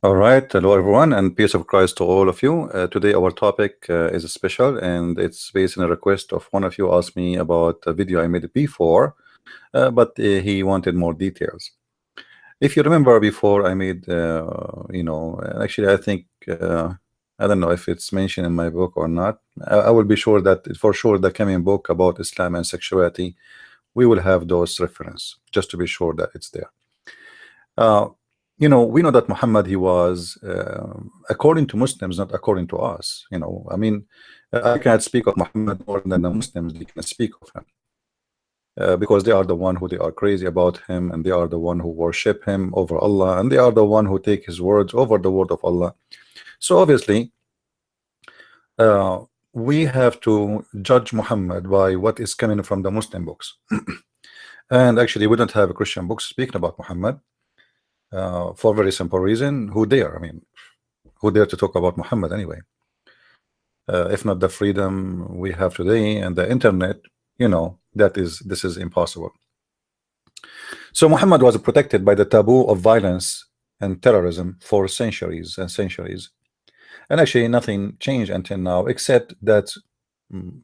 All right, hello everyone, and peace of Christ to all of you. Today our topic is special, and it's based on a request of one of you asked me about a video I made before, but he wanted more details. If you remember before, I made, actually I think I don't know if it's mentioned in my book or not. I will be sure that for sure the coming book about Islam and sexuality, we will have those reference just to be sure that it's there. Uh, we know that Muhammad, he was, according to Muslims, not according to us. I mean, I cannot speak of Muhammad more than the Muslims they can speak of him, because they are the one who they are crazy about him, and they are the one who worship him over Allah, and they are the one who take his words over the word of Allah. So obviously, uh, we have to judge Muhammad by what is coming from the Muslim books. And actually, we don't have a Christian books speaking about Muhammad. For a very simple reason, who dare? I mean, who dare to talk about Muhammad anyway? If not the freedom we have today and the internet, this is impossible. So Muhammad was protected by the taboo of violence and terrorism for centuries and centuries, and actually nothing changed until now, except that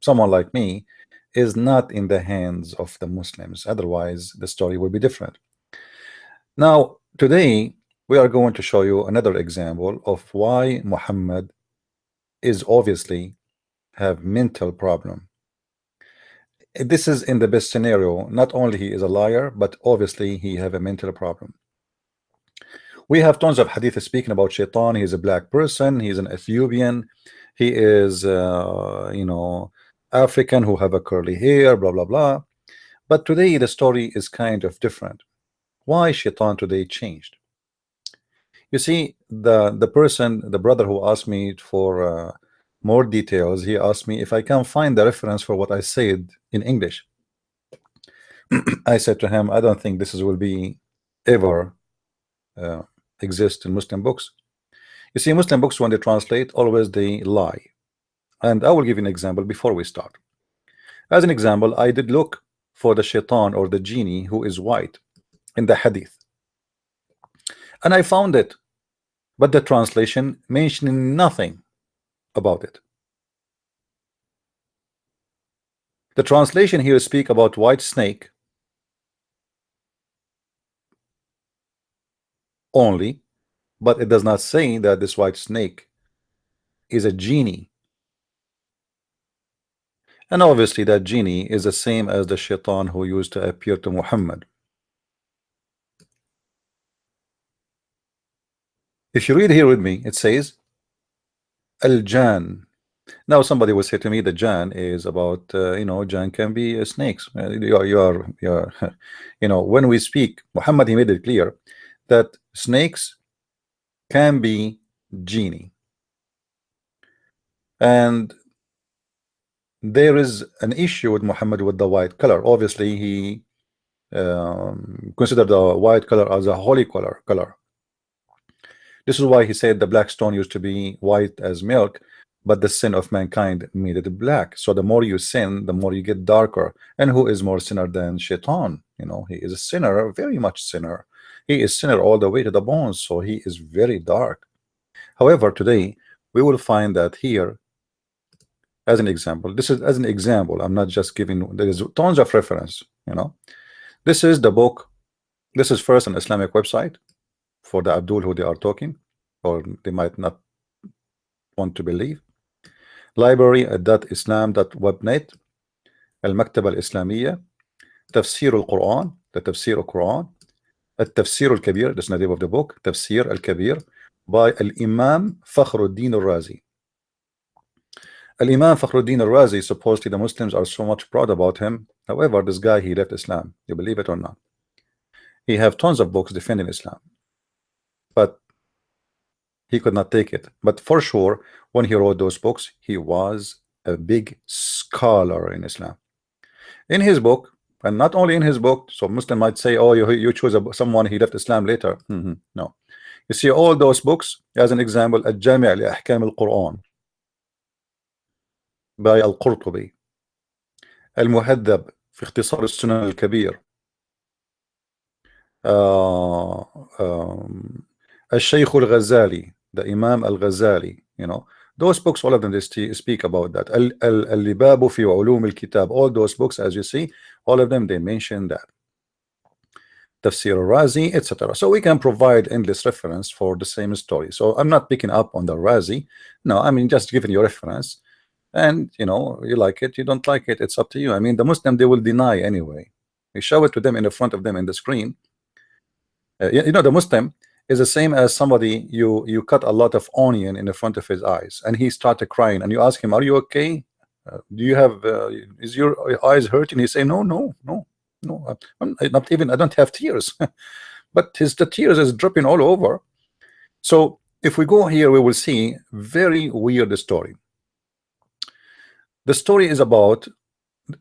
someone like me is not in the hands of the Muslims. Otherwise, the story will be different. Now, today we are going to show you another example of why Muhammad is obviously have mental problem. This is in the best scenario. Not only he is a liar, but obviously he have a mental problem. We have tons of hadith speaking about Shaitan. He's a black person. He's an Ethiopian. He is, African who have a curly hair. Blah blah blah. But today the story is kind of different. Why Shaitan today changed? You see, the brother who asked me for more details, he asked me if I can find the reference for what I said in English. I said to him, I don't think this will be ever exist in Muslim books. You see, Muslim books, when they translate, always they lie. And I will give you an example before we start. As an example, I did look for the shaitan or the genie who is white in the hadith, and I found it, but the translation mentioning nothing about it. The translation here speak about white snake only, but it does not say that this white snake is a genie. And obviously that genie is the same as the shaitan who used to appear to Muhammad. If you read here with me, it says Al-Jan. Now somebody will say to me the Jan is about, Jan can be snakes. When we speak, Muhammad, he made it clear that snakes can be genie. And there is an issue with Muhammad with the white color. Obviously, he considered the white color as a holy color. This is why he said the black stone used to be white as milk, but the sin of mankind made it black. So the more you sin, the more you get darker. And who is more sinner than Shaitan? He is a sinner, very much sinner. He is sinner all the way to the bones, so he is very dark. However, today we will find that here, as an example, this is as an example. I'm not just giving. There is tons of reference. This is the book. This is first an Islamic website for the Abdul who they are talking, or they might not want to believe. library.islam.webnet, المكتبة الإسلامية, تفسير القرآن, the تفسير القرآن, التفسير الكبير, that's the name of the book, تفسير الكبير by Al-Imam Fakhruddin al-Razi. Al-Imam Fakhruddin al-Razi, supposedly the Muslims are so much proud about him. However, this guy, he left Islam. You believe it or not? He have tons of books defending Islam, but he could not take it. But for sure, when he wrote those books, he was a big scholar in Islam. In his book, and not only in his book, so Muslim might say, oh, you choose someone, he left Islam later. No. You see all those books, as an example, Al-Jami' li-Ahkam al-Quran by Al-Qurtubi, Al-Muhaddab في اختصار السنن الكبير, Al-Shaykh al-Ghazali, the Imam al-Ghazali, those books, all of them, they speak about that. Al-Libabu fi ulum al-kitab, all those books, as you see, all of them, they mention that. Tafsir al-Razi, etc. So we can provide endless reference for the same story. So I'm not picking up on the Razi. No, I mean just giving you reference. And you like it, you don't like it, it's up to you. I mean, the Muslim, they will deny anyway. You show it to them in the front of them in the screen. The Muslim is the same as somebody, you cut a lot of onion in the front of his eyes and he started crying and you ask him, are you okay? Do you have is your eyes hurting? He say, no, no, no, no, I'm not even, I don't have tears. But the tears is dropping all over. So if we go here, we will see very weird story. The story is about,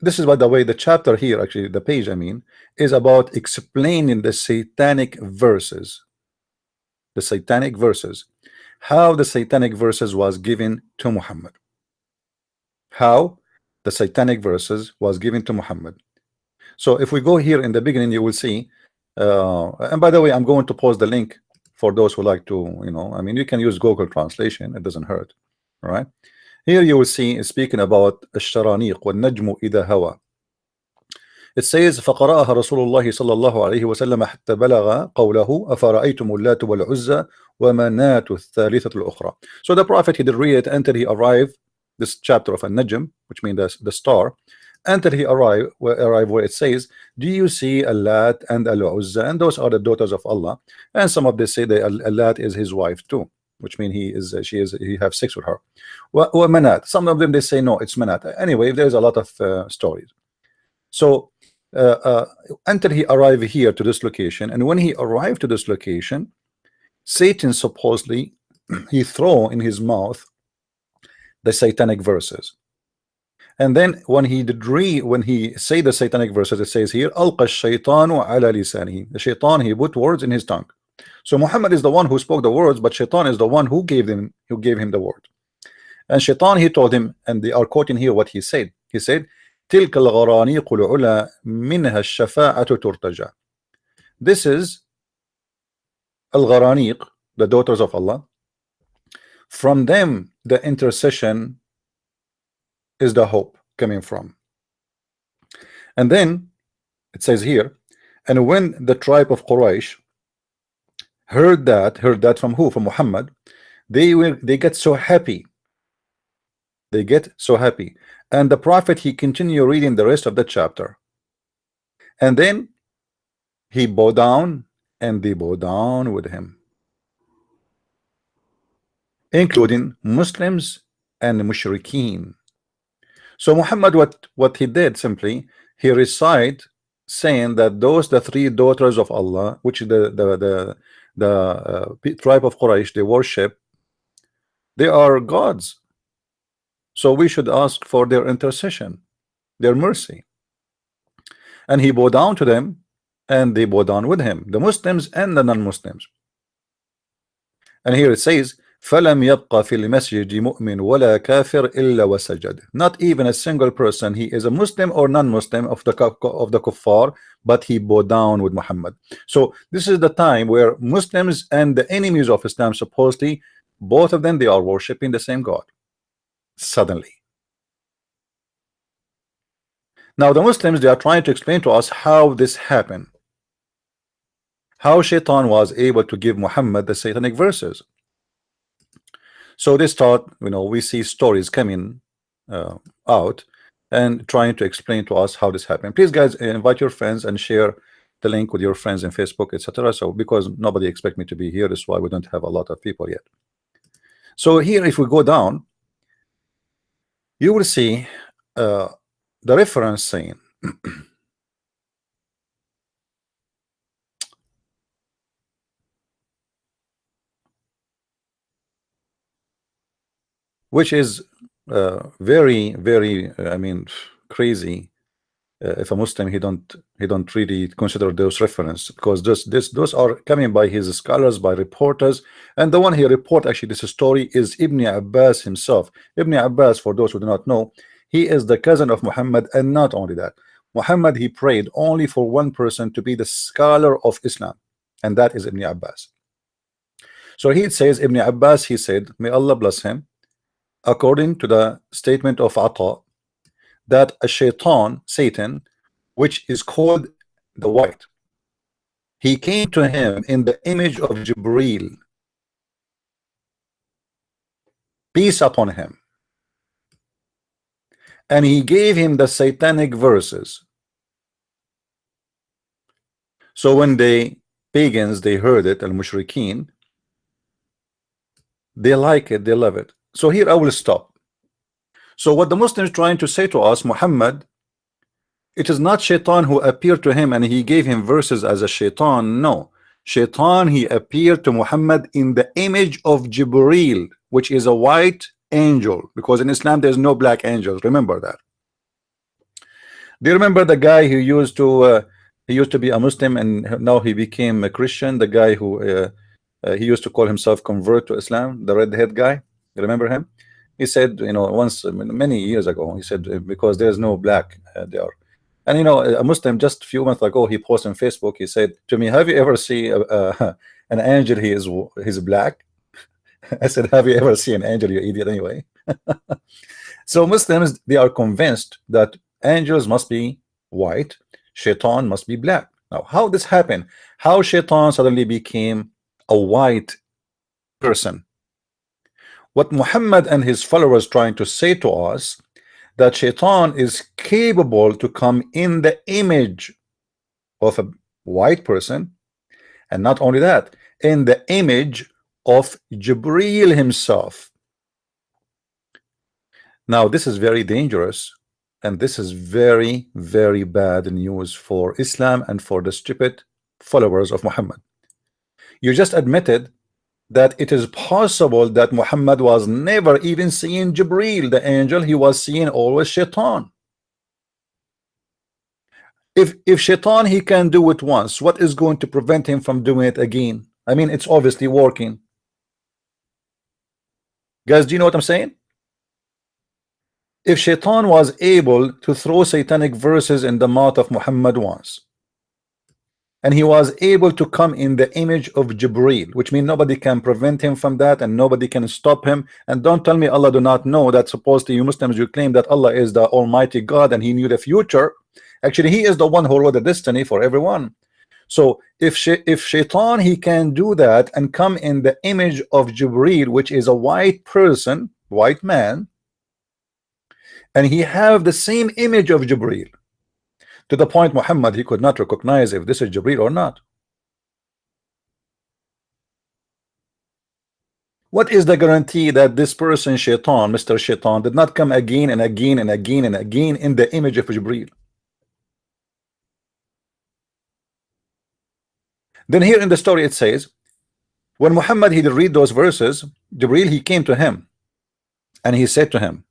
this is, by the way, the chapter here, actually the page, I mean, is about explaining the satanic verses. The satanic verses, how the satanic verses was given to Muhammad. How the satanic verses was given to Muhammad. So if we go here in the beginning, you will see, and by the way, I'm going to post the link for those who like to, I mean, you can use Google translation, it doesn't hurt. All right, here you will see, speaking about الشرانيق والنجم إذا هوى. It says فقرأها رسول الله صلى الله عليه وسلم حتى بلغ قوله أفرأيتم اللات والعزى ومناة الثالثة الأخرى. So the Prophet, he did read it until he arrived this chapter of An-Najm, which means the star, until he arrived where it says, do you see Al-Lat and Al-Uzza, and those are the daughters of Allah. And some of them say that Al-Lat is his wife too, which means he have sex with her. Or Manat, some of them they say no, it's Manat. Anyway, there's a lot of stories. So until he arrived here to this location, and when he arrived to this location, Satan supposedly he throw in his mouth the satanic verses. And then when he say the satanic verses, it says here, Alqa shaytanu ala lisanihi. The shaitan, he put words in his tongue. So Muhammad is the one who spoke the words, but shaitan is the one who gave him the word. And shaitan, he told him, and they are quoting here what he said. He said, تلك الغرانيق العلا منها الشفاعة ترتجى. This is Al-Gharaniq, the daughters of Allah. From them the intercession is the hope coming from. And then it says here, and when the tribe of Quraysh heard that from who? From Muhammad, they get so happy. They get so happy. And the Prophet, he continued reading the rest of the chapter. And then he bowed down, and they bowed down with him, including Muslims and Mushrikeen. So Muhammad, what he did simply, he recite saying that the three daughters of Allah, which the tribe of Quraysh, they worship, they are gods. So we should ask for their intercession, their mercy. And he bowed down to them, and they bowed down with him, the Muslims and the non-Muslims. And here it says, فَلَمْ يَبْقَ فِي الْمَسْجِدِ مُؤْمِنٌ وَلَا كَافِرٌ إِلَّا وَسَجَدَ. Not even a single person, he is a Muslim or non-Muslim of the kuffar, but he bowed down with Muhammad. So this is the time where Muslims and the enemies of Islam, supposedly, both of them, they are worshipping the same God. Suddenly. Now the Muslims, they are trying to explain to us how this happened, how Shaitan was able to give Muhammad the satanic verses. So they start, we see stories coming out and trying to explain to us how this happened. Please guys, invite your friends and share the link with your friends in Facebook, etc. So because nobody expect me to be here, that's why we don't have a lot of people yet. So here, if we go down, you will see the reference saying which is very, very, I mean, crazy. If a Muslim, he don't really consider those reference, because those are coming by his scholars, by reporters, and the one he report actually this story is Ibn Abbas himself. Ibn Abbas, for those who do not know, he is the cousin of Muhammad, and not only that, Muhammad, he prayed only for one person to be the scholar of Islam, and that is Ibn Abbas. So he says, Ibn Abbas, he said, may Allah bless him, according to the statement of Ata, that a shaitan, Satan, which is called the white, he came to him in the image of Jebreel, peace upon him, and he gave him the satanic verses. So when the pagans, they heard it, al-mushrikeen, they like it, they love it. So here I will stop. So what the Muslims trying to say to us, Muhammad, it is not shaitan who appeared to him and he gave him verses as a shaitan. No, shaitan, he appeared to Muhammad in the image of Jebreel, which is a white angel, because in Islam there's no black angels. Remember that. Do you remember the guy who used to be a Muslim and now he became a Christian? The guy who he used to call himself convert to Islam, the red-head guy. You remember him? He said, you know, once many years ago, he said, because there's no black there. And you know, a Muslim just a few months ago, he posted on Facebook, he said to me, have you ever seen an angel, he's black? I said, have you ever seen an angel, you idiot, anyway? So Muslims, they are convinced that angels must be white, shaitan must be black. Now, how this happened? How shaitan suddenly became a white person? What Muhammad and his followers trying to say to us, that shaitan is capable to come in the image of a white person, and not only that, in the image of Jebreel himself. Now this is very dangerous, and this is very, very bad news for Islam and for the stupid followers of Muhammad. You just admitted that it is possible that Muhammad was never even seeing Jebreel, the angel. He was seeing always shaitan. If shaitan, he can do it once, what is going to prevent him from doing it again? I mean, it's obviously working. Guys, do you know what I'm saying? If shaitan was able to throw satanic verses in the mouth of Muhammad once, and he was able to come in the image of Jebreel, which means nobody can prevent him from that, and nobody can stop him. And don't tell me Allah do not know that. Supposed to you Muslims, you claim that Allah is the Almighty God and he knew the future. Actually, he is the one who wrote the destiny for everyone. So if shaitan, he can do that and come in the image of Jebreel, which is a white person, white man, and he have the same image of Jebreel, to the point Muhammad, he could not recognize if this is Jebreel or not. What is the guarantee that this person, shaitan, Mr. Shaitan, did not come again and again and again and again in the image of Jebreel? Then here in the story it says, when Muhammad, he did read those verses, Jebreel, he came to him and he said to him,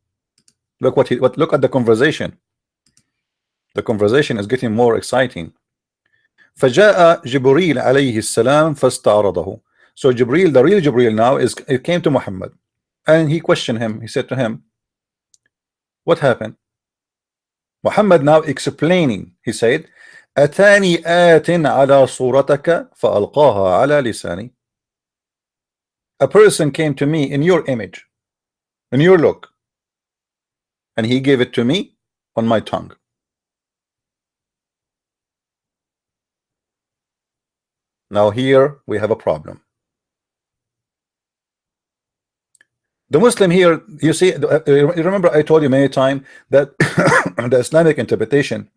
look look at the conversation. The conversation is getting more exciting. فجاء جبريل عليه السلام فاستعرضه. So Jebreel, the real Jebreel now, it came to Muhammad and he questioned him. He said to him, what happened? Muhammad now explaining, he said, أتاني آت على صورتك فألقاها على لساني. A person came to me in your image, in your look, and he gave it to me on my tongue. Now here we have a problem. The Muslim here, you see, remember I told you many times that the Islamic interpretation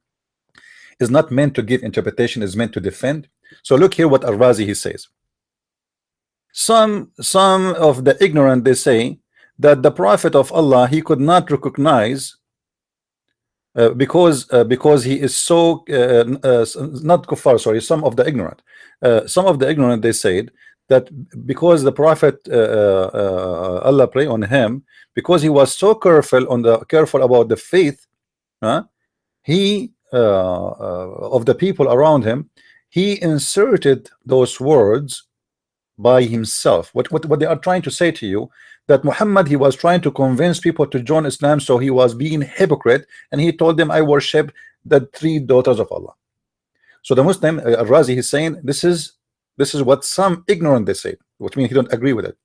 is not meant to give interpretation, is meant to defend. So look here what Al-Razi he says. Some of the ignorant, they say that the Prophet of Allah, he could not recognize because he is so not kuffar, sorry, some of the ignorant they said that because the Prophet Allah pray on him, because he was so careful about the faith, he of the people around him, he inserted those words by himself. What they are trying to say to you, that Muhammad, he was trying to convince people to join Islam, so he was being hypocrite, and he told them, I worship the 3 daughters of Allah. So the Muslim Al-Razi, he's saying this is what some ignorant they say. which means he don't agree with it.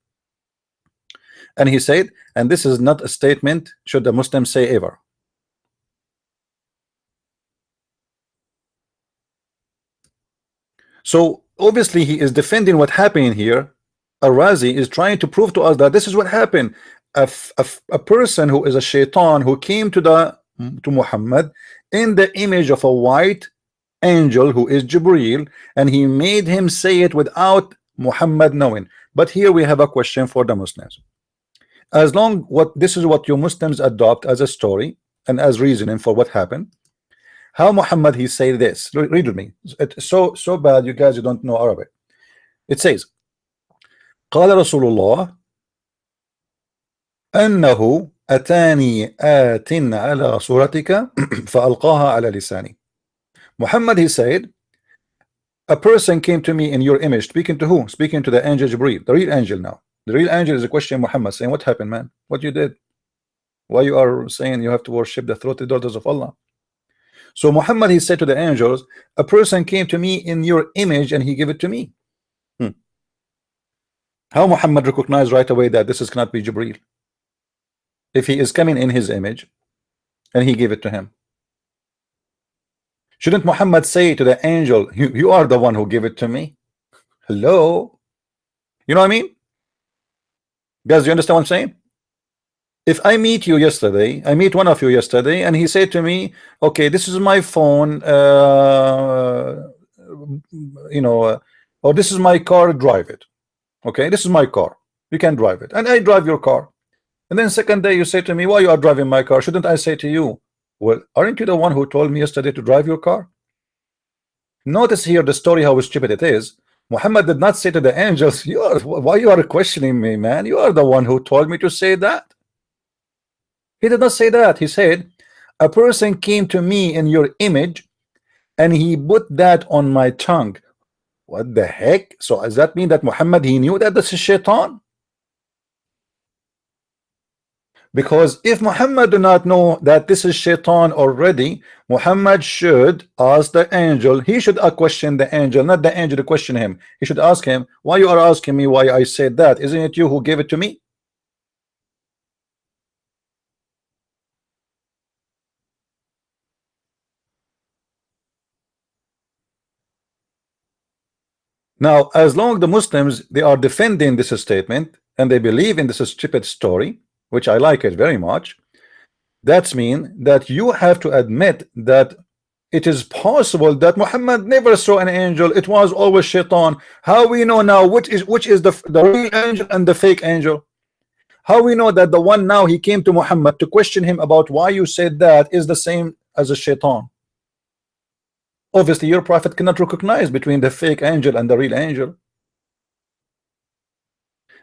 And he said, and this is not a statement should a Muslim say ever. So obviously he is defending what happened here. Al-Razi is trying to prove to us that this is what happened. A person who is a shaitan who came to Muhammad in the image of a white angel who is Jebreel, and he made him say it without Muhammad knowing. But here we have a question for the Muslims. As long this is what you Muslims adopt as a story and as reasoning for what happened. How Muhammad he say this? Read with me. It's so bad, you guys, you don't know Arabic. It says, قال رسول الله أنه أتاني آت على صورتك فألقاها على لساني. Muhammad he said, a person came to me in your image. Speaking to who? Speaking to the angel Jebreel, the real angel. Now the real angel is a question Muhammad saying, what happened, man? What you did? Why you are saying you have to worship the throated daughters of Allah? So Muhammad he said to the angels, a person came to me in your image and he gave it to me. How Muhammad recognized right away that this cannot be Jebreel if he is coming in his image and he gave it to him? Shouldn't Muhammad say to the angel, you are the one who gave it to me? Hello? You know what I mean? Guys, you understand what I'm saying? If I meet you yesterday, I meet one of you yesterday, and he said to me, okay, this is my phone, or this is my car, drive it. Okay, this is my car, you can drive it, and I drive your car. And then second day you say to me, why you are driving my car? Shouldn't I say to you, well, aren't you the one who told me yesterday to drive your car? Notice here the story, how stupid it is. Muhammad did not say to the angels, why you are questioning me, man? You are the one who told me to say that. He did not say that. He said, a person came to me in your image and he put that on my tongue. What the heck? So does that mean that Muhammad he knew that this is shaitan? Because if Muhammad do not know that this is shaitan already, Muhammad should ask the angel. He should question the angel, not the angel to question him. He should ask him, why you are asking me why I said that? Isn't it you who gave it to me? Now, as long as the Muslims, they are defending this statement and they believe in this stupid story, which I like it very much, that's mean that you have to admit that it is possible that Muhammad never saw an angel. It was always shaitan. How we know now which is the real angel and the fake angel? How we know that the one now he came to Muhammad to question him about why you said that is the same as a shaitan? Obviously your prophet cannot recognize between the fake angel and the real angel.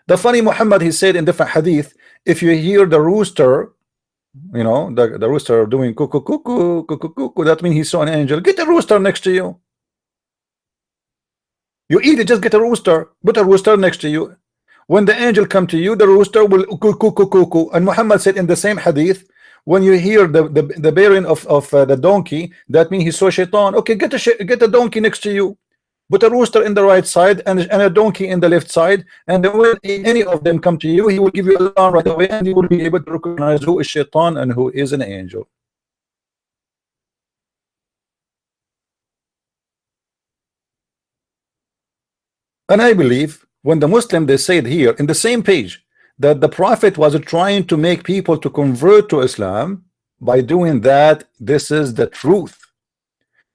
The funny Muhammad he said in different hadith, if you hear the rooster, you know, the rooster doing cuckoo cuckoo cuckoo cuckoo, that means he saw an angel. Get a rooster next to you. You eat it, just get a rooster, put a rooster next to you. When the angel come to you, the rooster will cuckoo cuckoo cuckoo. And Muhammad said in the same hadith, when you hear the bearing of the donkey, that means he saw shaitan. Okay, get a donkey next to you, put a rooster in the right side and a donkey in the left side, and then when any of them come to you, he will give you an alarm right away, and you will be able to recognize who is shaitan and who is an angel. And I believe when the Muslim they said here in the same page that the prophet was trying to make people to convert to Islam by doing that, this is the truth.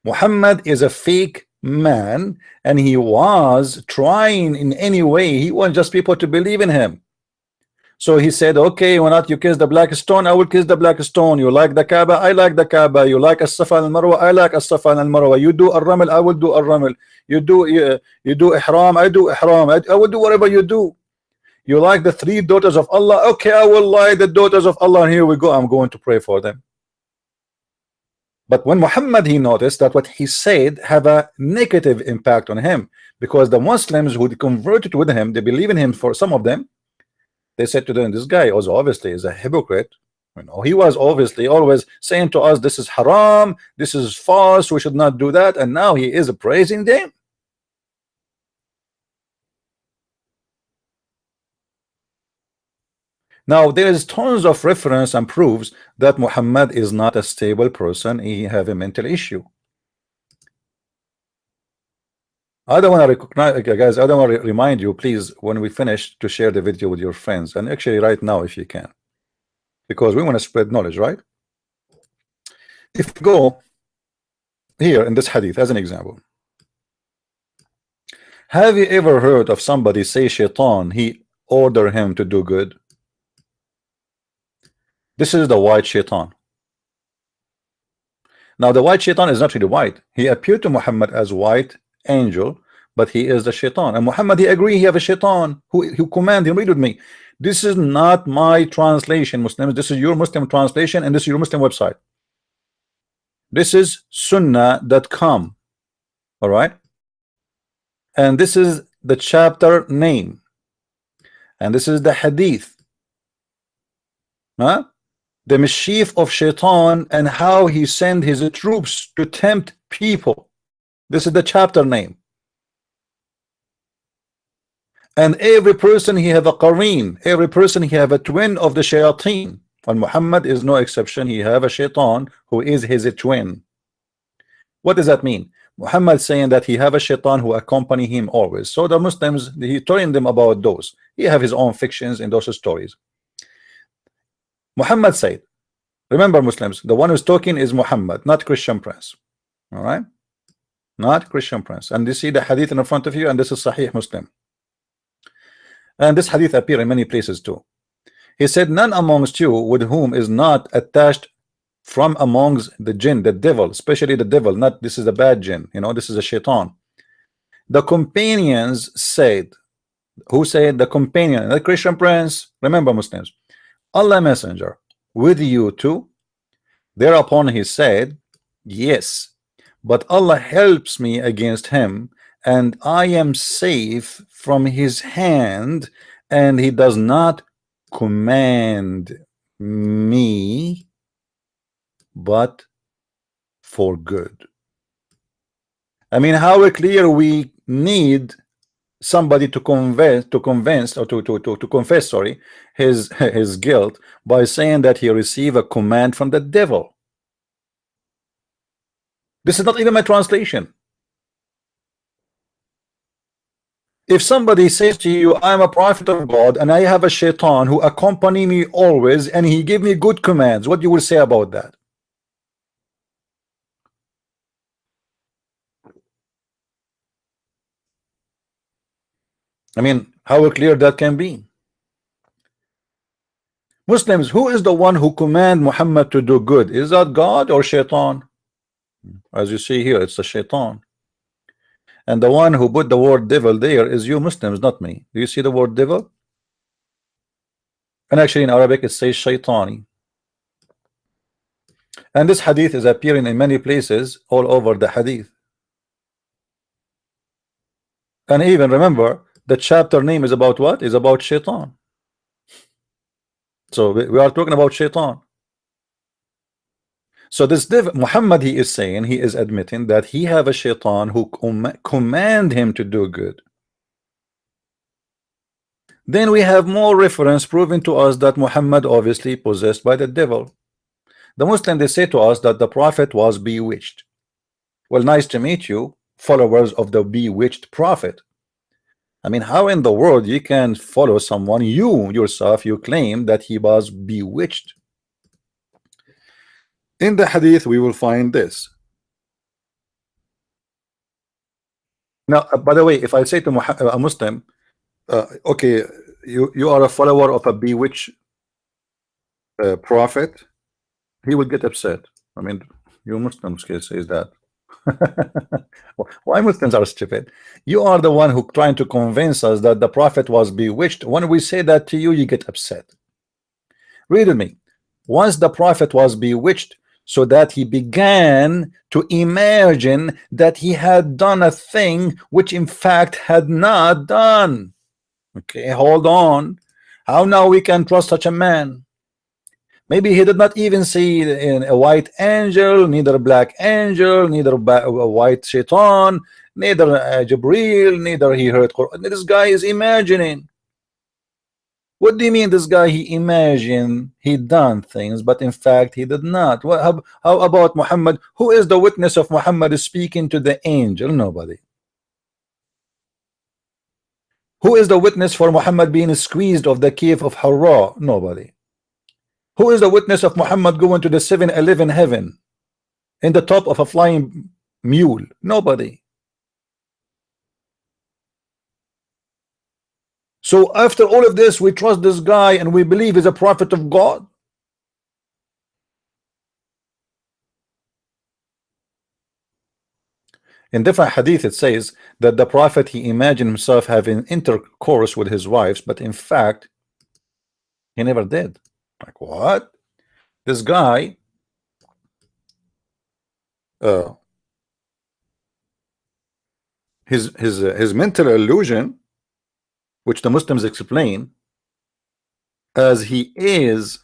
Muhammad is a fake man, and he was trying in any way. He wants just people to believe in him. So he said, okay, why not you kiss the black stone? I will kiss the black stone. You like the Kaaba? I like the Kaaba. You like as-Safa and al-Marwa? I like as-Safa and al-Marwa. You do al-Ramal? I will do al-Ramal. You do ihram? I do ihram. I will do whatever you do. You like the 3 daughters of Allah? Okay, I will like the daughters of Allah, and here we go. I'm going to pray for them. But when Muhammad he noticed that what he said have a negative impact on him, because the Muslims who converted with him, they believe in him. For some of them, they said to them, this guy also obviously is a hypocrite. You know, he was obviously always saying to us, this is haram, this is false, we should not do that, and now he is praising them. Now there is tons of reference and proofs that Muhammad is not a stable person. He have a mental issue. I don't want to recognize, guys, I don't want to remind you, please, when we finish, to share the video with your friends, and actually right now if you can, because we want to spread knowledge, right? If you go here in this hadith as an example, have you ever heard of somebody say shaitan, he order him to do good? This is the white shaitan. Now the white shaitan is not really white. He appeared to Muhammad as white angel, but he is the shaitan. And Muhammad, he agree he have a shaitan who command him. Read with me. This is not my translation, Muslims. This is your Muslim translation, and this is your Muslim website. This is sunnah.com. All right. And this is the chapter name. And this is the hadith. Huh? The mischief of shaitan and how he sent his troops to tempt people. This is the chapter name. And every person he have a qareen. Every person he have a twin of the shayateen. And Muhammad is no exception. He have a shaitan who is his twin. What does that mean? Muhammad saying that he have a shaitan who accompany him always. So the Muslims, he telling them about those. He have his own fictions in those stories. Muhammad said, remember Muslims, the one who's talking is Muhammad, not Christian Prince. All right, not Christian Prince. And you see the hadith in front of you, and this is Sahih Muslim. And this hadith appear in many places too. He said, none amongst you with whom is not attached from amongst the jinn, the devil, especially the devil, not this is a bad jinn, you know, this is a shaitan. The companions said, who said? The companion, the Christian Prince. Remember Muslims, Allah Messenger, with you too? Thereupon he said, yes, but Allah helps me against him, and I am safe from his hand, and he does not command me but for good. I mean, how clear we need somebody to convince or to confess, sorry, his guilt by saying that he received a command from the devil. This is not even my translation. If somebody says to you, I'm a prophet of God and I have a shaitan who accompany me always and he give me good commands, what you will say about that? I mean, how clear that can be. Muslims, who is the one who command Muhammad to do good? Is that God or shaitan? As you see here, it's the shaitan. And the one who put the word devil there is you Muslims, not me. Do you see the word devil? And actually in Arabic it says shaitani. And this hadith is appearing in many places all over the hadith. And even remember, the chapter name is about what? Is about shaitan. So we are talking about shaitan. So this Muhammad, he is saying, he is admitting that he have a shaitan who command him to do good. Then we have more reference proving to us that Muhammad obviously possessed by the devil. The Muslim, they say to us that the prophet was bewitched. Well, nice to meet you, followers of the bewitched prophet. I mean, how in the world you can follow someone, you yourself, you claim that he was bewitched? In the hadith we will find this. Now, by the way, if I say to a Muslim, okay, you are a follower of a bewitched prophet, he would get upset. I mean, you Muslims can say that. Why Muslims are stupid? You are the one who trying to convince us that the prophet was bewitched. When we say that to you, you get upset. Read with me. Once the prophet was bewitched, so that he began to imagine that he had done a thing which in fact had not done. Okay, hold on. How now we can trust such a man? Maybe he did not even see a white angel, neither a black angel, neither a white shaitan, neither Jebreel, neither he heard Quran. This guy is imagining. What do you mean this guy, he imagined he done things, but in fact he did not? How about Muhammad? Who is the witness of Muhammad speaking to the angel? Nobody. Who is the witness for Muhammad being squeezed of the cave of Hira? Nobody. Who is the witness of Muhammad going to the 7-Eleven heaven in the top of a flying mule? Nobody. So after all of this, we trust this guy and we believe he's a prophet of God. In different hadith it says that the prophet, he imagined himself having intercourse with his wives, but in fact he never did. Like, what? This guy his mental illusion, which the Muslims explain as he is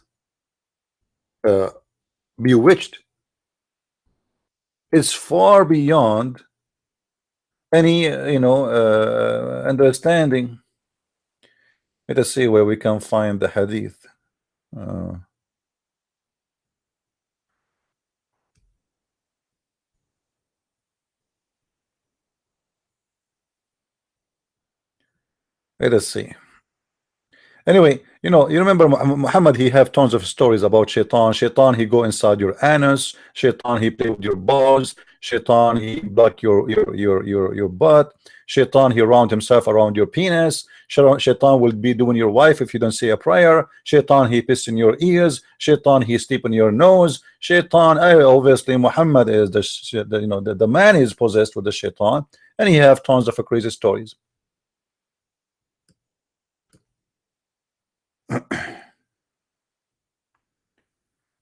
bewitched, is far beyond any understanding. Let us see where we can find the hadith. Let us see. Anyway, you remember Muhammad, he have tons of stories about shaitan. Shaitan, he go inside your anus. Shaitan, he play with your balls. Shaitan, he block your butt. Shaitan, he round himself around your penis. Shaitan will be doing your wife if you don't say a prayer. Shaitan, he piss in your ears. Shaitan, he sleep in your nose. Shaitan, obviously Muhammad is the man is possessed with the shaitan, and he have tons of crazy stories.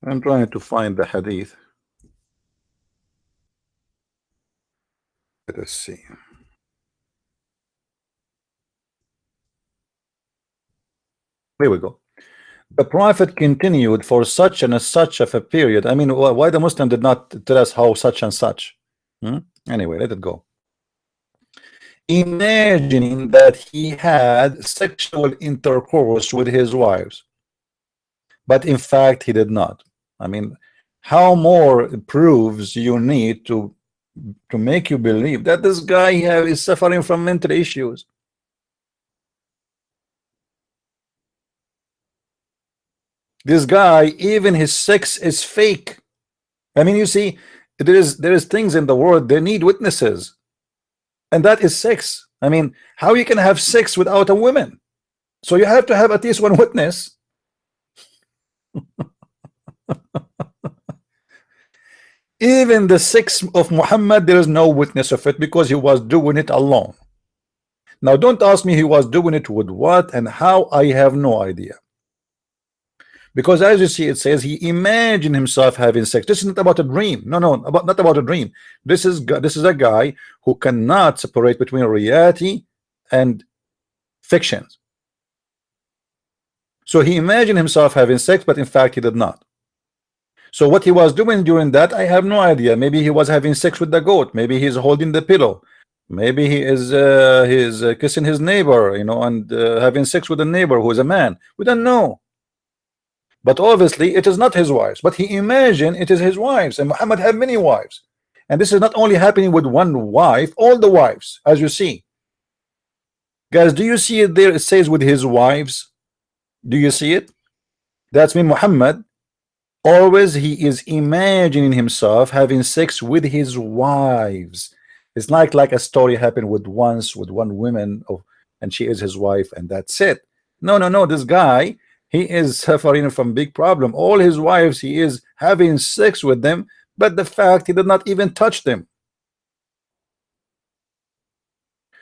I'm trying to find the hadith. Let us see. Here we go. The prophet continued for such and such of a period. I mean, why the Muslim did not tell us how such and such? Anyway, let it go. Imagining that he had sexual intercourse with his wives, but in fact he did not. I mean, how more proofs you need to make you believe that this guy is suffering from mental issues? This guy, even his sex is fake. I mean, you see, there is things in the world, they need witnesses, and that is sex. I mean, how you can have sex without a woman? So you have to have at least one witness. Even the sex of Muhammad, there is no witness of it because he was doing it alone. Now don't ask me he was doing it with what and how. I have no idea, because as you see, it says he imagined himself having sex. This is not about a dream. No, not about a dream. This is a guy who cannot separate between reality and fictions. So he imagined himself having sex, but in fact he did not. So what he was doing during that, I have no idea. Maybe he was having sex with the goat. Maybe he's holding the pillow. Maybe he is kissing his neighbor, and having sex with a neighbor who is a man. We don't know. But obviously it is not his wives. But he imagined it is his wives. And Muhammad had many wives. And this is not only happening with one wife, all the wives, as you see. Guys, do you see it there? It says with his wives. Do you see it? That's mean Muhammad, always he is imagining himself having sex with his wives. It's like a story happened with one woman, and she is his wife, and that's it. No. This guy, he is suffering from big problem. All his wives, he is having sex with them, but the fact he did not even touch them.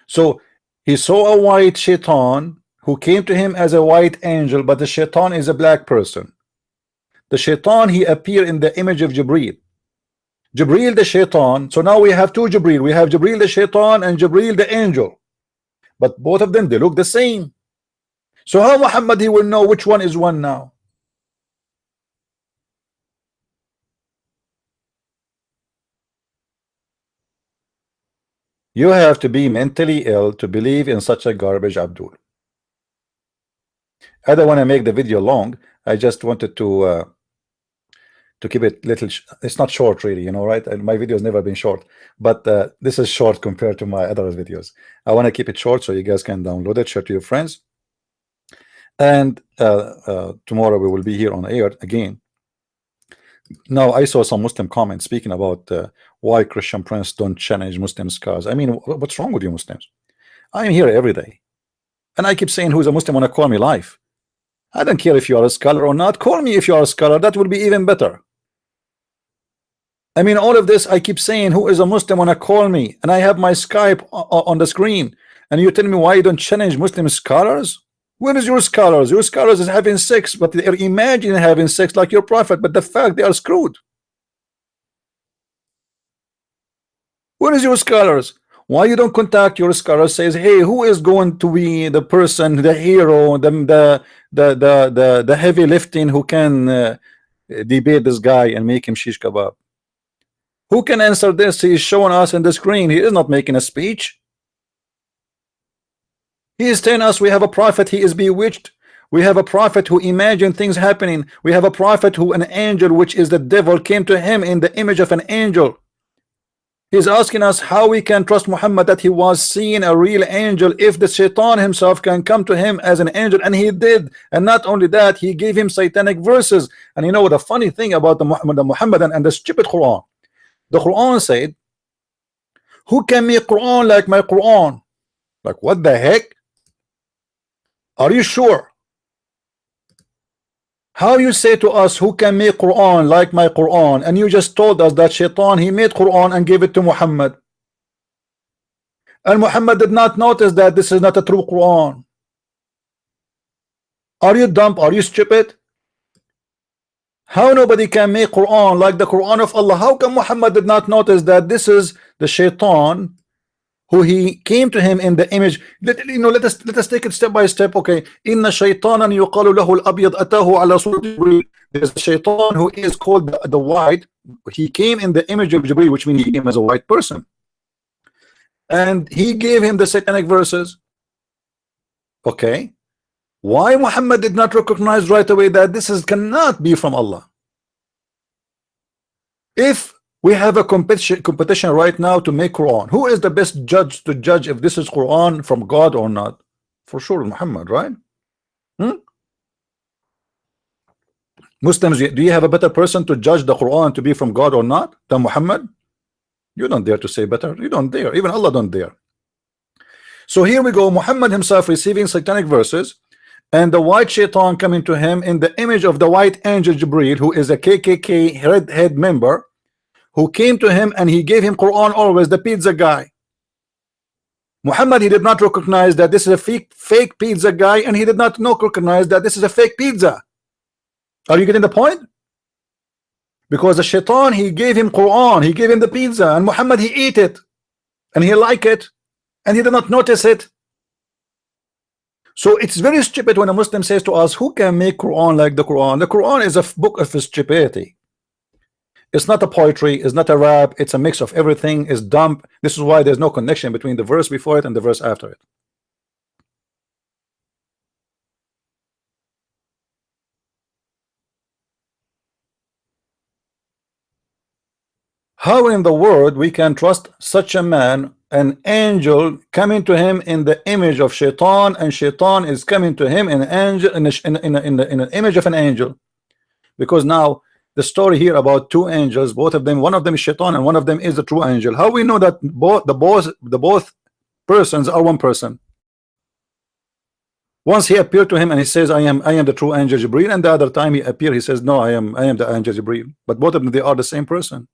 So he saw a white shaitan who came to him as a white angel, but the shaitan is a black person. The shaitan, he appeared in the image of Jebreel. Jebreel the shaitan. So now we have two Jebreel. We have Jebreel the shaitan and Jebreel the angel. But both of them, they look the same. So how Muhammad, he will know which one is one now? You have to be mentally ill to believe in such a garbage, Abdul. I don't want to make the video long. I just wanted to keep it little. It's not short, really, you know, right? And my videos never been short, but this is short compared to my other videos. I want to keep it short so you guys can download it, share to your friends, and tomorrow we will be here on air again. Now, I saw some Muslim comments speaking about why Christian Prince don't challenge Muslim scholars. I mean, what's wrong with you Muslims? I'm here every day, and I keep saying, who's a Muslim wanna call me live? I don't care if you are a scholar or not. Call me if you are a scholar. That would be even better. I mean, all of this, I keep saying, who is a Muslim wanna call me? And I have my Skype on the screen, and you tell me why you don't challenge Muslim scholars? Where is your scholars? Your scholars is having sex, but they're imagining having sex like your prophet, but the fact they are screwed. Where is your scholars? Why you don't contact your scholars? Says, hey, who is going to be the person, the hero, the heavy lifting who can debate this guy and make him shish kebab? Who can answer this? He is showing us in the screen. He is not making a speech. He is telling us we have a prophet. He is bewitched. We have a prophet who imagined things happening. We have a prophet who an angel, which is the devil, came to him in the image of an angel. He's asking us how we can trust Muhammad that he was seeing a real angel if the shaitan himself can come to him as an angel, and he did. And not only that, he gave him satanic verses. And you know what the funny thing about the Muhammadan and the stupid Quran? The Quran said, who can make Quran like my Quran? Like, what the heck? Are you sure? How you say to us, who can make Quran like my Quran? And you just told us that shaitan, he made Quran and gave it to Muhammad. And Muhammad did not notice that this is not a true Quran. Are you dumb? Are you stupid? How nobody can make Quran like the Quran of Allah? How come Muhammad did not notice that this is the shaitan who he came to him in the image? Let us take it step by step. Okay, inna shaytanan yuqalu lahu al-abyad atahu ala surati Jebreel. There's a shaitan who is called the white. He came in the image of Jebreel, which means he came as a white person, and he gave him the satanic verses. Okay, why Muhammad did not recognize right away that this cannot be from Allah? If we have a competition right now to make Quran, who is the best judge to judge if this is Quran from God or not? For sure Muhammad, right? Muslims, do you have a better person to judge the Quran to be from God or not than Muhammad? You don't dare to say better. You don't dare. Even Allah don't dare. So here we go, Muhammad himself receiving satanic verses, and the white shaitan coming to him in the image of the white angel Jebreel, who is a KKK redhead member, who came to him and he gave him Quran always, the pizza guy. Muhammad, he did not recognize that this is a fake pizza guy, and he did not recognize that this is a fake pizza. Are you getting the point? Because the shaitan, he gave him Quran, he gave him the pizza, and Muhammad, he ate it and he liked it and he did not notice it. So it's very stupid when a Muslim says to us, who can make Quran like the Quran? The Quran is a book of stupidity. It's not a poetry, it's not a rap, it's a mix of everything. It's dumb. This is why there's no connection between the verse before it and the verse after it. How in the world we can trust such a man, an angel coming to him in the image of shaitan, and shaitan is coming to him in an angel, in an image of an angel? Because now the story here about two angels, both of them, one of them is shaitan and one of them is the true angel. How we know that both persons are one person? Once he appeared to him and he says, I am the true angel Jebreel, and the other time he appeared, he says, no, I am the angel Jebreel. But both of them, they are the same person.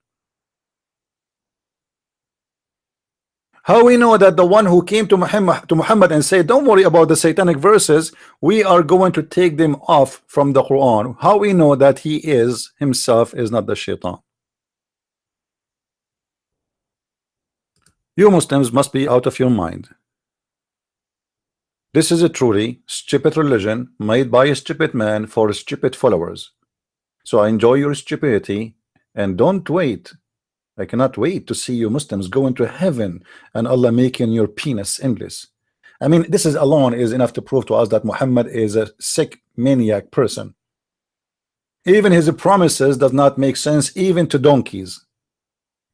How we know that the one who came to Muhammad and said, don't worry about the satanic verses, we are going to take them off from the Quran? How we know that he is himself is not the shaitan? You Muslims must be out of your mind. This is a truly stupid religion made by a stupid man for stupid followers. So I enjoy your stupidity, and don't wait. I cannot wait to see you Muslims go into heaven and Allah making your penis endless. I mean, this is alone is enough to prove to us that Muhammad is a sick maniac person. Even his promises does not make sense even to donkeys.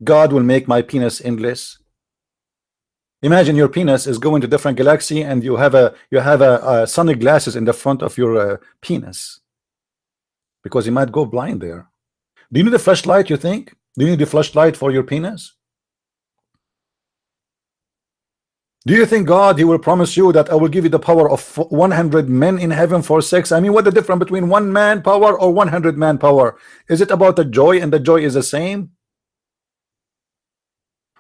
God will make my penis endless. Imagine your penis is going to different galaxy, and you have a sonic glasses in the front of your penis, because you might go blind there. Do you need a flashlight? You think? Do you need a flashlight for your penis? Do you think God, he will promise you that I will give you the power of 100 men in heaven for sex? I mean, what the difference between 1 man power or 100 man power? Is it about the joy, and the joy is the same?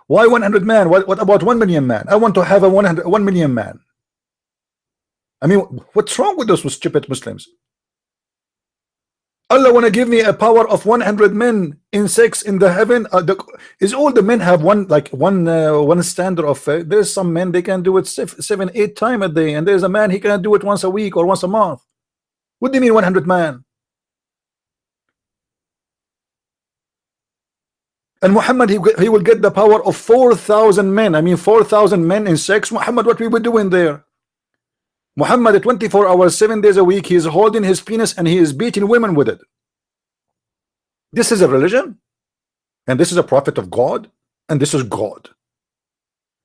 Why 100 man? What about 1 million man? I want to have a 1 million man. I mean, what's wrong with those stupid Muslims? Allah want to give me a power of 100 men in sex in the heaven. Is all the men have one standard of? There's some men they can do it 7, 8 times a day, and there's a man he can do it once a week or once a month. What do you mean 100 man? And Muhammad, he will get the power of 4,000 men. I mean, 4,000 men in sex. Muhammad, what we were doing there? Muhammad, 24 hours, 7 days a week, he is holding his penis and he is beating women with it. This is a religion, and this is a prophet of God, and this is God.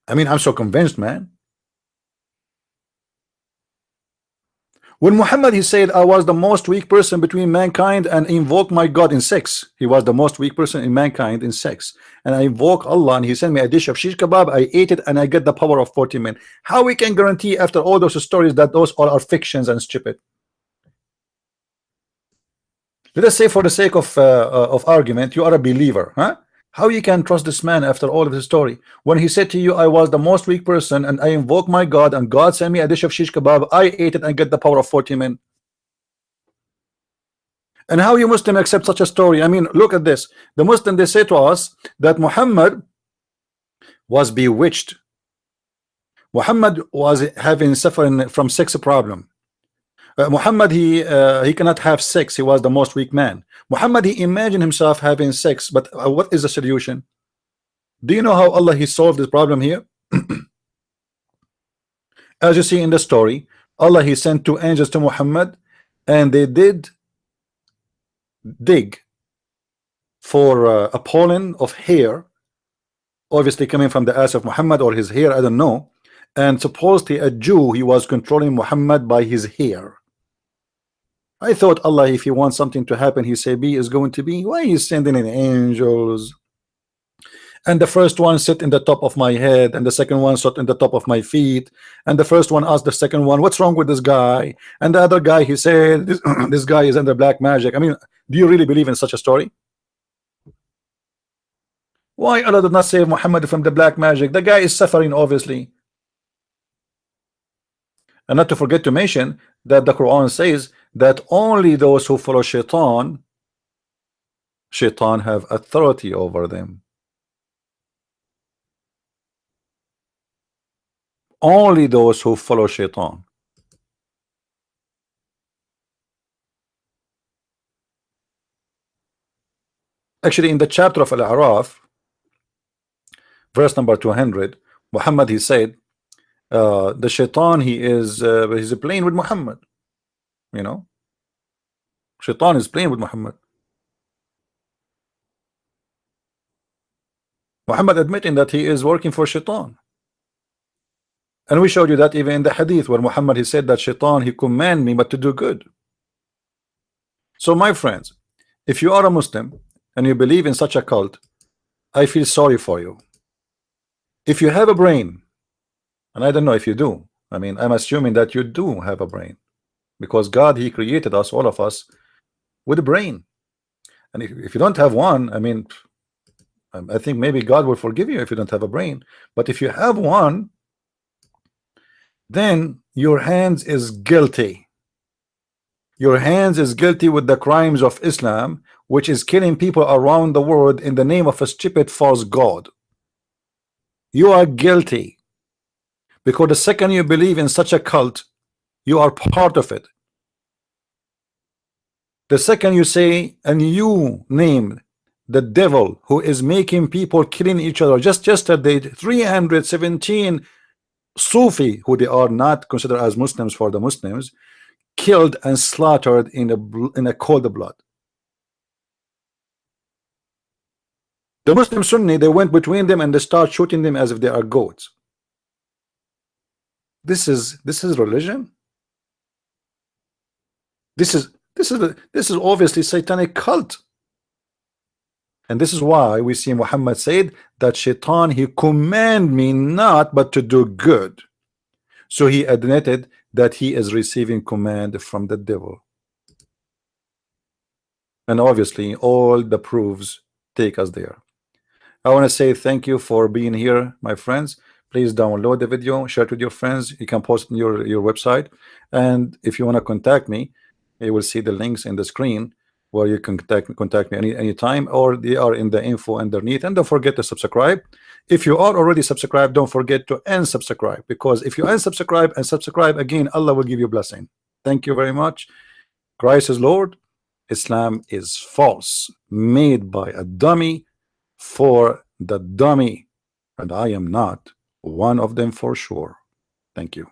I mean, I'm so convinced, man. When Muhammad, he said, I was the most weak person between mankind and invoke my God in sex. He was the most weak person in mankind in sex. And I invoke Allah, and he sent me a dish of shish kebab. I ate it, and I get the power of 40 men. How we can guarantee after all those stories that those all are fictions and stupid? Let us say, for the sake of argument, you are a believer, huh? How you can trust this man after all of his story? When he said to you, I was the most weak person and I invoke my God, and God sent me a dish of shish kebab, I ate it and get the power of 40 men. And how you Muslim accept such a story? I mean, look at this. The Muslim, they say to us that Muhammad was bewitched. Muhammad was suffering from sex problem. Muhammad, he cannot have sex. He was the most weak man. Muhammad, he imagined himself having sex, but what is the solution? Do you know how Allah, he solved this problem here? As you see in the story, Allah, he sent 2 angels to Muhammad, and they did dig for a pollen of hair, obviously coming from the ass of Muhammad or his hair, I don't know. And supposedly a Jew, he was controlling Muhammad by his hair. I thought Allah, if he wants something to happen, he say be is going to be. Why he's sending in angels? And the first one sit in the top of my head, and the second one sit in the top of my feet, and the first one asked the second one, what's wrong with this guy? And the other guy, he said, this guy is under black magic. I mean, do you really believe in such a story? Why Allah did not save Muhammad from the black magic? The guy is suffering, obviously. And not to forget to mention that the Quran says that only those who follow Shaitan have authority over them. Only those who follow Shaitan. Actually, in the chapter of Al-A'raf, verse number 200, Muhammad, he said, the Shaitan, he's playing with Muhammad. You know, Shaitan is playing with Muhammad. Muhammad admitting that he is working for Shaitan. And we showed you that even in the hadith where Muhammad, he said that Shaitan, he command me but to do good. So my friends, if you are a Muslim and you believe in such a cult, I feel sorry for you. If you have a brain, and I don't know if you do, I mean, I'm assuming that you do have a brain, because God, he created us, all of us, with a brain. And if you don't have one, I mean, I think maybe God will forgive you if you don't have a brain. But if you have one, then your hands is guilty. Your hands is guilty with the crimes of Islam, which is killing people around the world in the name of a stupid false god. You are guilty, because the second you believe in such a cult, you are part of it. The second you say and you name the devil who is making people killing each other. Just yesterday, 317 Sufi, who they are not considered as Muslims for the Muslims, killed and slaughtered in a cold blood. The Muslim Sunni, they went between them and they start shooting them as if they are goats. This is religion. This is obviously satanic cult. And this is why we see Muhammad said that Shaitan, he command me not but to do good. So he admitted that he is receiving command from the devil. And obviously all the proofs take us there. I want to say thank you for being here, my friends. Please download the video, share it with your friends. You can post on your website. And if you want to contact me, you will see the links in the screen where you can contact me anytime, or they are in the info underneath. And don't forget to subscribe. If you are already subscribed, don't forget to unsubscribe, because if you unsubscribe and subscribe again, Allah will give you blessing. Thank you very much. Christ is Lord. Islam is false, made by a dummy for the dummy, and I am not one of them for sure. Thank you.